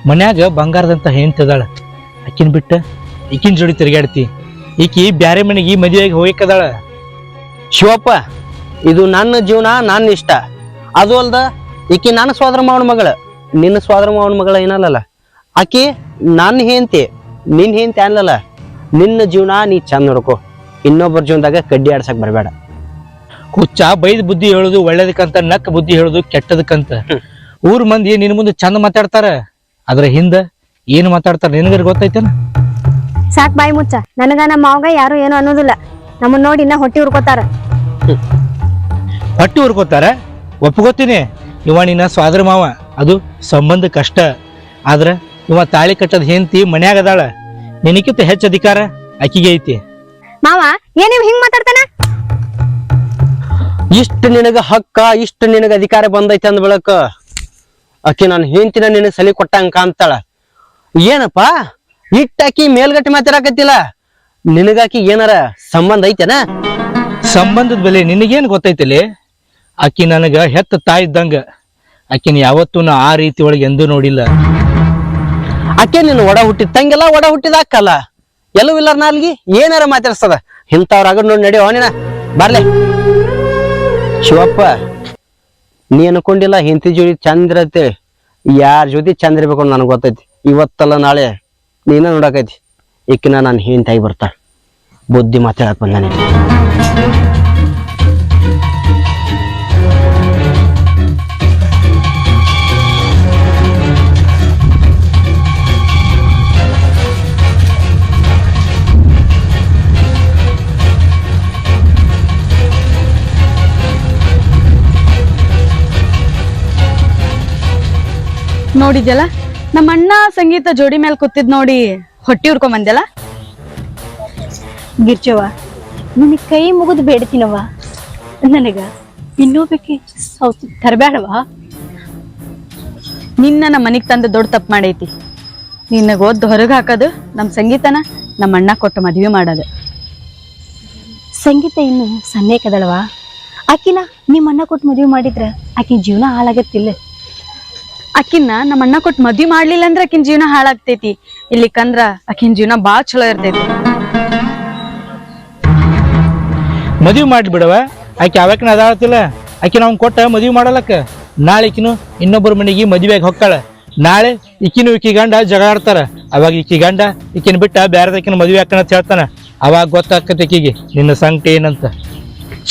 ಮನ್ಯಾಗ ಬಂಗಾರದಂತ ಹೆಂಡ್ತಿದಾಳ, ಆಕಿನ ಬಿಟ್ಟ ಈಕಿನ ಜೋಡಿ ತಿರುಗಾಡ್ತಿ. ಈಕಿ ಬ್ಯಾರೆ ಮನೆಗೆ ಮದುವೆಗೆ ಹೋಗಕ್ಕದಾಳ. ಶಿವಪ್ಪ, ಇದು ನನ್ನ ಜೀವನ, ನನ್ನ ಇಷ್ಟ. ಅದು ಅಲ್ದ ಈಕಿ ನನ್ನ ಸೋದರ ಮಾವನ ಮಗಳ, ನಿನ್ನ ಸೋದರ ಮಾವನ ಮಗಳ ಏನಲ್ಲ. ಆಕಿ ನನ್ನ ಹೆಂಡತಿ, ನಿನ್ನ ಹೆಂಡತಿ ಅನ್ಲಲ್ಲ. ನಿನ್ನ ಜೀವನ ನೀ ಚಂದ ನೋಡ್ಕೊ, ಇನ್ನೊಬ್ಬರ ಜೀವನದಾಗ ಕಡ್ಡಿ ಆಡ್ಸಕ್ ಬರಬೇಡ. ಹುಚ್ಚ ಬೈದ್ ಬುದ್ಧಿ ಹೇಳುದು ಒಳ್ಳೇದಕ್ಕಂತ, ನಕ್ ಬುದ್ಧಿ ಹೇಳುದು ಕೆಟ್ಟದಕ್ಕಂತ. ಊರ್ ಮಂದಿ ನಿನ್ ಮುಂದೆ ಚಂದ ಮಾತಾಡ್ತಾರ, ಅದ್ರ ಹಿಂದ ಏನ್ ಮಾತಾಡ್ತಾರ ನಿನಗರ ಗೊತ್ತೈತೇನ? ಸಾಕ್ ಬಾಯಿ ಮುಚ್ಚ. ನನಗ ನಮ್ಮ ಮಾವಗ ಯಾರು ಏನು ಅನ್ನೋದಿಲ್ಲ. ನಮ್ಮನ್ನ ನೋಡಿ ಇನ್ನ ಹೊಟ್ಟಿ ಉರ್ಕೋತಾರ. ಹೊಟ್ಟಿ ಉರ್ಕೋತಾರ ಒಪ್ಕೋತೀನಿ. ಇವ ನಿನ್ನ ಸ್ವಾದ್ರ ಮಾವ, ಅದು ಸಂಬಂಧ ಕಷ್ಟ. ಆದ್ರ ಇವ ತಾಳಿ ಕಟ್ಟದ ಹೆಂಡತಿ ಮನ್ಯಾಗ ಅದಾಳ. ನಿನಕ್ಕಿಂತ ಹೆಚ್ಚ ಅಧಿಕಾರ ಆಕಿಗೆ ಐತಿ. ಮಾವ ಏನಿವ್ ಹಿಂಗ್ ಮಾತಾಡ್ತಾನ? ಇಷ್ಟ ನಿನಗ ಹಕ್ಕ, ಇಷ್ಟ ನಿನಗ ಅಧಿಕಾರ ಬಂದೈತಿ ಅಂದ ಬಳಕ ಆಕಿ ನಾನು ಹೆಂಡತಿನ ನಿನಗ ಸಲಿ ಕೊಟ್ಟಂಗ ಕಾಣ್ತಾಳ. ಏನಪ್ಪಾ ಇಟ್ಟಾಕಿ ಮೇಲ್ಗಟ್ಟಿ ಮಾತಾಡಕತ್ತಿಲ್ಲ? ನಿನಗಾಕಿ ಏನಾರ ಸಂಬಂಧ ಐತೆನ? ಸಂಬಂಧದ ಬೆಲೆ ನಿನಗೇನ್ ಗೊತ್ತೈತಿಲಿ? ಆಕಿ ನನಗ ಹೆತ್ತ ತಾಯಿ ಇದ್ದಂಗ. ಆಕಿನ ಯಾವತ್ತೂ ನಾ ಆ ರೀತಿ ಒಳಗೆ ಎಂದೂ ನೋಡಿಲ್ಲ. ಆಕೆ ನಿನ್ನ ಒಡ ಹುಟ್ಟಿದ ತಂಗಿಲ್ಲ, ಒಡ ಹುಟ್ಟಿದ ಅಕ್ಕಲ್ಲ. ಎಲ್ಲೂ ಇಲ್ಲ ನಾಲ್ಗಿ ಏನಾರ ಮಾತಾಡ್ಸ್ತದ. ಇಂಥವ್ರ ಆಗಡ್ ನೋಡಿ ನಡಿ ಅವನಿನ ಬರ್ಲೆ. ಶಿವಪ್ಪ, ನೀ ಅನ್ಕೊಂಡಿಲ್ಲ ಹೆಂಡತಿ ಜೋಡಿ ಚಂದ ಇರತ್ತೆ, ಯಾರ ಜೊತೆ ಚಂದ ಇರ್ಬೇಕು ನನಗೆ ಗೊತ್ತೈತಿ. ಇವತ್ತಲ್ಲ ನಾಳೆ ನೀನ ನೋಡಕೈತಿ. ಈಕಿನ ನಾನು ಹೆಂಡತಿ ಬರ್ತಾಳ. ಬುದ್ಧಿ ಮಾತಾಡಕ್ ಬಂದಾನೆ. ನೋಡಿದ್ಯಲ್ಲ ನಮ್ಮ ಅಣ್ಣ ಸಂಗೀತ ಜೋಡಿ ಮೇಲೆ ಕೂತಿದ್ ನೋಡಿ ಹೊಟ್ಟಿ ಉರ್ಕೊಂಡ್ ಬಂದ್ಯಲ್ಲ. ಗಿರ್ಜವ್ವ ನಿನ್ನ ಕೈ ಮುಗಿದು ಬೇಡ್ತೀನವ್ವ, ನನಗ ಇನ್ನೊಬ್ಬಕ್ಕೆ ಸೌತಿ ತರಬೇಡವಾ? ನಿನ್ನ ನಮ್ಮ ಮನಿಗ್ ತಂದು ದೊಡ್ಡ ತಪ್ಪು ಮಾಡೈತಿ. ನಿನ್ನಗ ಓದ್ ಹೊರಗೆ ಹಾಕೋದು, ನಮ್ಮ ಸಂಗೀತನ ನಮ್ಮ ಅಣ್ಣ ಕೊಟ್ಟು ಮದ್ವೆ ಮಾಡೋದು. ಸಂಗೀತ ಇನ್ನು ಸಣ್ಣಕದಳವಾ? ಆಕಿನ ನಿಮ್ಮ ಅಣ್ಣ ಕೊಟ್ಟು ಮದುವೆ ಮಾಡಿದ್ರ ಆಕಿನ ಜೀವನ ಹಾಳಾಗತ್ತಿಲ್ಲ. ಆಕಿನ್ನ ನಮ್ಮ ಅಣ್ಣ ಕೊಟ್ಟು ಮದ್ವೆ ಮಾಡ್ಲಿಲ್ಲ ಅಂದ್ರೆ ಆಕಿನ ಜೀವನ ಹಾಳಾಗ್ತೈತಿ. ಇಲ್ಲಿಕಂದ್ರ ಆಕಿನ ಜೀವನ ಬಾಳ ಚಲೋ ಇರ್ತೈತಿ. ಮದುವೆ ಮಾಡಿಬಿಡವ. ಆಕೆ ಅವಾಕಿನ ಅದಾಳತಿಲ್ಲ, ಆಕೆ ನಾವು ಕೊಟ್ಟ ಮದುವೆ ಮಾಡಲಕ್ಕ. ನಾಳೆ ಈಕಿನು ಇನ್ನೊಬ್ಬರ ಮನೆಗೆ ಮದುವೆಯಾಗಿ ಹೊಕ್ಕಾಳ. ನಾಳೆ ಈಕಿನು ಈಕಿ ಗಂಡ ಜಗಾಡ್ತಾರ. ಅವಾಗ ಈಕಿ ಗಂಡ ಈಕಿನ ಬಿಟ್ಟ ಬ್ಯಾರದಕಿನ ಮದುವೆ ಹಾಕಣ ಅಂತ ಹೇಳ್ತಾನ. ಅವಾಗ ಗೊತ್ತಾಕತಿ ಈಕಿಗೆ ನಿನ್ನ ಸಂಕಟ ಏನಂತ.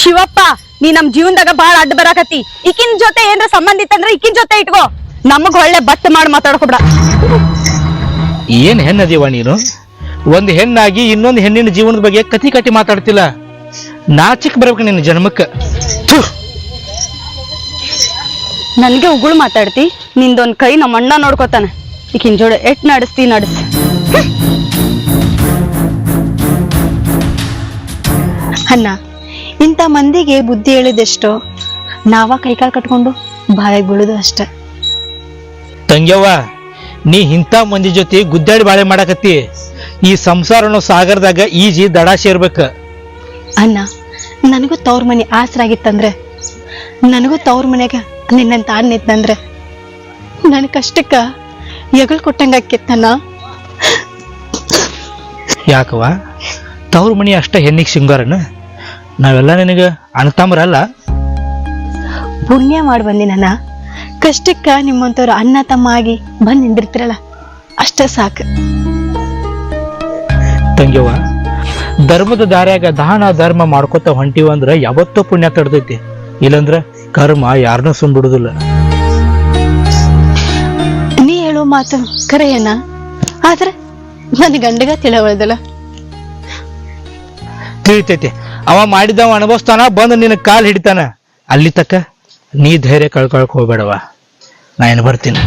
ಶಿವಪ್ಪ, ನೀ ನಮ್ ಜೀವನದಾಗ ಬಾಳ ಅಡ್ಡ ಬರಾಕತಿ. ಈಕಿನ ಜೊತೆ ಏನ್ರ ಸಂಬಂಧ ಇತ್ತಂದ್ರ ಈಕಿನ ಜೊತೆ ಇಟ್ಕೋ. ನಮಗ್ ಒಳ್ಳೆ ಬಟ್ ಮಾಡಿ ಮಾತಾಡ್ಕೊಬಿಡ. ಏನ್ ಹೆಣ್ಣದೀವ ನೀನು? ಒಂದ್ ಹೆಣ್ಣಾಗಿ ಇನ್ನೊಂದು ಹೆಣ್ಣಿನ ಜೀವನದ ಬಗ್ಗೆ ಕತಿ ಕಟ್ಟಿ ಮಾತಾಡ್ತಿಲ್ಲ. ನಾಚಿಕ್ ಬರ್ಬೇಕು ನಿನ್ನ ಜನ್ಮಕ್ಕ. ನನ್ಗೆ ಉಗುಳು ಮಾತಾಡ್ತಿ. ನಿಂದೊಂದ್ ಕೈ ನಮ್ಮ ಅಣ್ಣ ನೋಡ್ಕೋತಾನ. ಈಕಿನ ಜೋಡ ಎಟ್ ನಡೆಸ್ತಿ ನಡೆಸ್. ಅಣ್ಣ, ಇಂಥ ಮಂದಿಗೆ ಬುದ್ಧಿ ಹೇಳಿದೆಷ್ಟೋ, ನಾವ ಕೈಕಾಲು ಕಟ್ಕೊಂಡು ಬಾಯಿಗೆ ಬೀಳುದು ಅಷ್ಟ. ತಂಗ್ಯವ್ವ, ನೀ ಇಂಥ ಮಂದಿ ಜೊತೆ ಗುದ್ದಾಡಿ ಬಾಳೆ ಮಾಡಕತ್ತಿ. ಈ ಸಂಸಾರನೋ ಸಾಗರದಾಗ ಈಜಿ ದಡ ಸೇರ್ಬೇಕ. ಅಣ್ಣ, ನನಗೂ ತವ್ರ ಮನೆ ಆಸರಾಗಿತ್ತಂದ್ರೆ, ನನಗೂ ತವ್ರ ಮನೆಗ ನಿನ್ನಂತ ಅನ್ನಿತ್ತಂದ್ರೆ ನನ್ ಕಷ್ಟಕ್ಕ ಎಗಳು ಕೊಟ್ಟಂಗ ಆಕಿತ್ತಣ್ಣ. ಯಾಕವ ತವ್ರ ಮನಿ ಅಷ್ಟ ಹೆಣ್ಣಿಗೆ ಸಿಂಗಾರನ? ನಾವೆಲ್ಲ ನಿನಗ ಅಣ್ತಂಬ್ರಲ್ಲ? ಪುಣ್ಯ ಮಾಡಿ ಬಂದಿನ ಕಷ್ಟಕ್ಕ ನಿಮ್ಮಂತವ್ರು ಅಣ್ಣ ತಮ್ಮ ಆಗಿ ಬಂದ್ ನಿಂದಿರ್ತಿರಲ್ಲ, ಅಷ್ಟ ಸಾಕು. ತಂಗ್ಯವ್ವ, ಧರ್ಮದ ದಾರ್ಯಾಗ ದಾನ ಧರ್ಮ ಮಾಡ್ಕೊತ ಹೊಂಟಿವ ಅಂದ್ರ ಯಾವತ್ತೋ ಪುಣ್ಯ ತಡ್ದೈತಿ. ಇಲ್ಲಂದ್ರ ಕರ್ಮ ಯಾರನ್ನೂ ಸುಂಬಿಡುದಿಲ್ಲ. ನೀ ಹೇಳೋ ಮಾತು ಕರೆಯಣ್ಣ, ಆದ್ರೆ ನನ್ ಗಂಡಗ ತಿಳವಳ್ದಲ್ಲ. ತಿಳಿತೈತಿ, ಅವ ಮಾಡಿದವ ಅನುಭವಿಸ್ತಾನ, ಬಂದು ನಿನ್ನ ಕಾಲ್ ಹಿಡಿತಾನ. ಅಲ್ಲಿ ತಕ್ಕ ನೀ ಧೈರ್ಯ ಕಳ್ಕೊಳಕ್ ಹೋಗ್ಬೇಡವ. ನಾ ಏನು ಬರ್ತೀನಿ.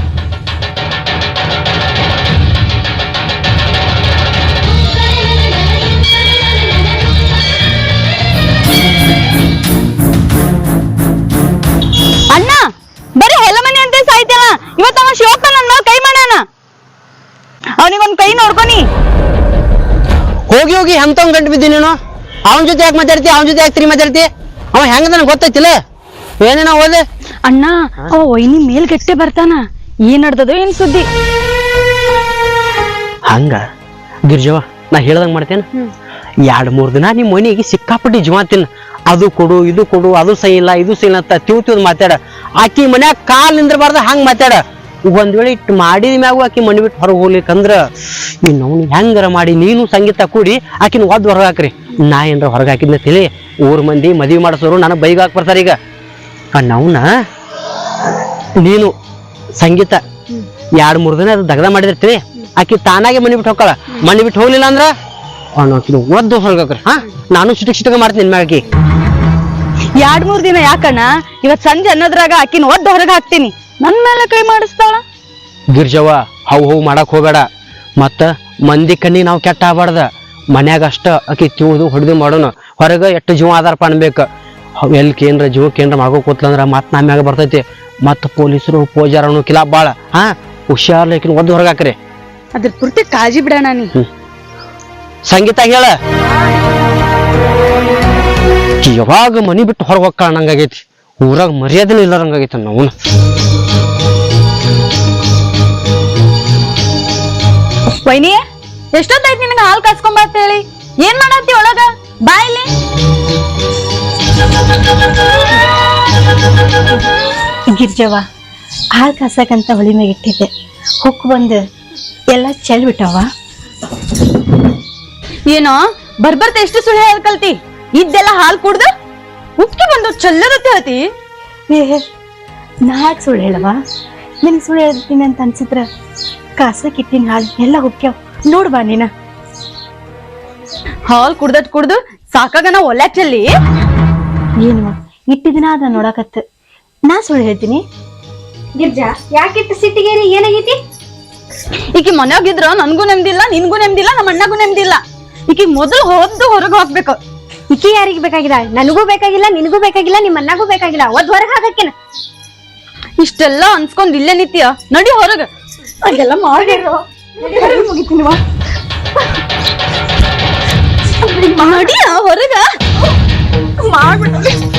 ಅಣ್ಣ, ಬರೀ ಹೊಲ ಮನೆ ಅಂತ ಸಾಯ್ತಲ್ಲ. ಇವತ್ತ ಅವ ಶಿವಪ್ಪ ನನ್ ಮೇಲೆ ಕೈ ಮಾಡ್ಯಾನ. ಅವನಿಗೊಂದ್ ಕೈ ನೋಡ್ಕೊನಿ. ಹೋಗಿ ಹೋಗಿ ಎಂತವ್ ಗಂಟು ಬಿದ್ದಿ ನೀನು? ಅವನ ಜೊತೆ ಯಾಕೆ ಮಾತಾಡ್ತಿ? ಅವನ ಜೊತೆ ಯಾಕೆ ತಿರಿ ಮಾತಾಡ್ತಿ? ಅವ ಹೆಂಗ ನನಗೆ ಗೊತ್ತೈತಿಲ್ಲ. ಏನೇನ ಹೋದೆ ಅಣ್ಣ, ಅವ ಒಯ್ನಿ ಮೇಲ್ಗಟ್ಟೆ ಬರ್ತಾನ. ಏನ್ ನಡ್ದದೋ ಏನ್ ಸುದ್ದಿ. ಹಂಗ ಗಿರ್ಜವ್ವ, ನಾ ಹೇಳ್ದಂಗ ಮಾಡ್ತೇನೆ. 2-3 ದಿನ ನಿಮ್ಮ ಮನೆಗೆ ಸಿಕ್ಕಾಪಟ್ಟಿ ಜೀವಾತಿನ. ಅದು ಕೊಡು, ಇದು ಕೊಡು, ಅದು ಸೈ ಇಲ್ಲ, ಇದು ಸೈ ಇಲ್ಲ ಅಂತ ತಿವ್ ಮಾತಾಡ. ಆಕಿ ಮನ್ಯಾಗ ಕಾಲ್ ನಿಂದ್ರಬಾರ್ದ ಹಂಗ ಮಾತಾಡ. ಒಂದ್ ವೇಳೆ ಇಟ್ಟು ಮಾಡಿದ ಮ್ಯಾಗು ಆಕಿ ಮನೆ ಬಿಟ್ಟು ಹೊರಗೆ ಹೋಗ್ಲಿಕ್ಕಂದ್ರ ಇನ್ನು ಹೆಂಗಾರ ಮಾಡಿ ನೀನು ಸಂಗೀತ ಕೂಡಿ ಆಕಿನ ಒದ್ದು ಹೊರಗೆ ಹಾಕ್ರಿ. ನಾ ಏನ್ರ ಹೊರಗೆ ಹಾಕಿದ್ನ ತಿಳಿ ಊರ್ ಮಂದಿ ಮದ್ವಿ ಮಾಡಿಸೋರು ನನಗೆ ಬೈಗ್ ಹಾಕ್ ಬರ್ತಾರ. ಈಗ ನವ್ನ ನೀನು ಸಂಗೀತ 2-3 ದಿನ ಅದು ದಗದ ಮಾಡಿದಿರ್ತೀವಿ. ಆಕಿ ತಾನಾಗೆ ಮನೆ ಬಿಟ್ಟು ಹೋಗ್ಕಳ. ಮನೆ ಬಿಟ್ಟು ಹೋಗ್ಲಿಲ್ಲ ಅಂದ್ರ ಆಕಿನ ಒದ್ದು ಹೊರಗೆ ಹಾಕ್ರಿ. ಹಾ, ನಾನು ಚಿಟಕ ಮಾಡ್ತೀನಿ ನಿನ್ ಮ್ಯಾಗಿ. 2-3 ದಿನ ಯಾಕಣ್ಣ? ಇವತ್ ಸಂಜೆ ಅನ್ನೋದ್ರಾಗ ಆಕಿನ ಒದ್ದು ಹೊರಗೆ ಹಾಕ್ತೀನಿ. ನನ್ ಮೇಲೆ ಕೈ ಮಾಡಿಸ್ತಾಳ. ಗಿರ್ಜವ್ವ, ಹವು ಮಾಡಕ್ ಹೋಗ್ಬೇಡ. ಮತ್ತ ಮಂದಿ ಕಣ್ಣಿ ನಾವು ಕೆಟ್ಟ ಆಗ್ಬಾರ್ದ. ಮನ್ಯಾಗ ಅಷ್ಟ ಆಕಿ ತಿಳ್ದು ಹೊಡೆದು ಮಾಡೋಣ. ಹೊರಗೆ ಎಷ್ಟು ಜೀವ ಆಧಾರಪ್ಪ ಅನ್ಬೇಕು. ಎಲ್ಲಿ ಕೇಂದ್ರ ಜೀವಕ್ಕೆ ಏನ್ರ ಮಾಡ್ಕೋ ಕೂತ್ಲಂದ್ರ ಮತ್ ನಮ್ಯಾಗ ಬರ್ತೈತಿ. ಮತ್ತ ಪೊಲೀಸರು ಪೂಜಾರನು ಕಿಲಾ ಬಾಳ. ಹಾ, ಹುಷಾರ್ಲಿಕ್ಕಿನ ಒದ್ದು ಹೊರಗೆ ಹಾಕ್ರಿ. ಅದ್ರ ಪೂರ್ತಿ ಕಾಳಜಿ ಬಿಡೋಣ ನೀ. ಸಂಗೀತ ಹೇಳ, ಯಾವಾಗ ಮನಿ ಬಿಟ್ಟು ಹೊರಗೆ ಹೋಗ್ಕಳ ನಂಗಾಗೈತಿ. ಊರಾಗ ಮರ್ಯಾದೆನೂ ಇಲ್ಲದಂಗಾಗೈತಿ. ನಾವು ವೈನಿ, ಎಷ್ಟೊತ್ತಾಯ್ತು ನಿನಗ ಹಾಲು ಕಾಸ್ಕೊಂಬ ಅಂತ ಹೇಳಿ? ಏನ್ ಮಾಡತ್ತಿ ಒಳಗ? ಬಾ ಇಲ್ಲಿ. ಗಿರ್ಜವ್ವ, ಹಾಲು ಕಾಸಕಂತ ಹೊಳಿ ಮ್ಯಾಗ ಇಟ್ಟಿದ್ದೆ. ಹೊಕ್ಕು ಬಂದು ಎಲ್ಲ ಚೆಲ್ ಬಿಟ್ಟವ. ಏನೋ ಬರ್ಬರ್ತ ಎಷ್ಟು ಸುಳ್ಳು ಹೇಳ ಕಲ್ತಿ? ಇದ್ದೆಲ್ಲ ಹಾಲು ಕುಡ್ದ ಉಪ್ಕಿ ಬಂದು ಚಲ್ಲದತ್ತ ಹೇಳ್ತಿ. ನಾ ಯಾಕೆ ಸುಳ್ಳು ಹೇಳವ? ನಿನ್ ಸುಳ್ಳು ಹೇಳ್ತೀನಿ ಅಂತ ಅನ್ಸಿದ್ರ ಕಾಸಕ್ ಇಟ್ಟಿನ ಹಾಲು ಎಲ್ಲ ಹುಕ್ಕ್ಯಾವ. ನೋಡ್ಬಾ ನೀನ. ಹಾಲು ಕುಡ್ದು ಸಾಕಾಗ ನಾ ಒಲ್ಯಾಕ್ ಚೆಲ್ಲಿ. ಏನು ಇಟ್ಟಿದಿನ ಅದ ನೋಡಕತ್ತ. ನಾ ಸುಳ್ಳು ಹೇಳ್ತೀನಿ? ಗಿರ್ಜಾ, ಯಾಕಿತ್ತು ಸಿಟ್ಟಿಗೇರಿ? ಏನಾಗೈತಿ? ಈಕಿ ಮನ್ಯಾಗಿದ್ರ ನನ್ಗೂ ನೆಮ್ಮದಿಲ್ಲ, ನಿನ್ಗೂ ನೆಮ್ಮದಿಲ್ಲ, ನಮ್ಮ ಅಣ್ಣಗೂ ನೆಮ್ಮದಿಲ್ಲ. ಈಕಿ ಮೊದಲು ಹೊರಗೆ ಹೋಗ್ಬೇಕು. ಇಕಿ ಯಾರಿಗೆ ಬೇಕಾಗಿಲ್ಲ? ನನಗೂ ಬೇಕಾಗಿಲ್ಲ, ನಿನಗೂ ಬೇಕಾಗಿಲ್ಲ, ನಿಮ್ಮ ಅಣ್ಣಗೂ ಬೇಕಾಗಿಲ್ಲ. ಒದ್ ಹೊರಗೆ ಹಾಕಕ್ಕೇನ? ಇಷ್ಟೆಲ್ಲ ಅನ್ಸ್ಕೊಂಡ್ ಇಲ್ಲೇ ನಿತ್ಯ ನಡಿ ಹೊರಗ. ಅದೆಲ್ಲ ಮಾಡಿರೋ ಮುಗಿತೀನಿ ನಡಿಯ ಹೊರಗ. ಮಾಡ್ಬಿಟ್ಟು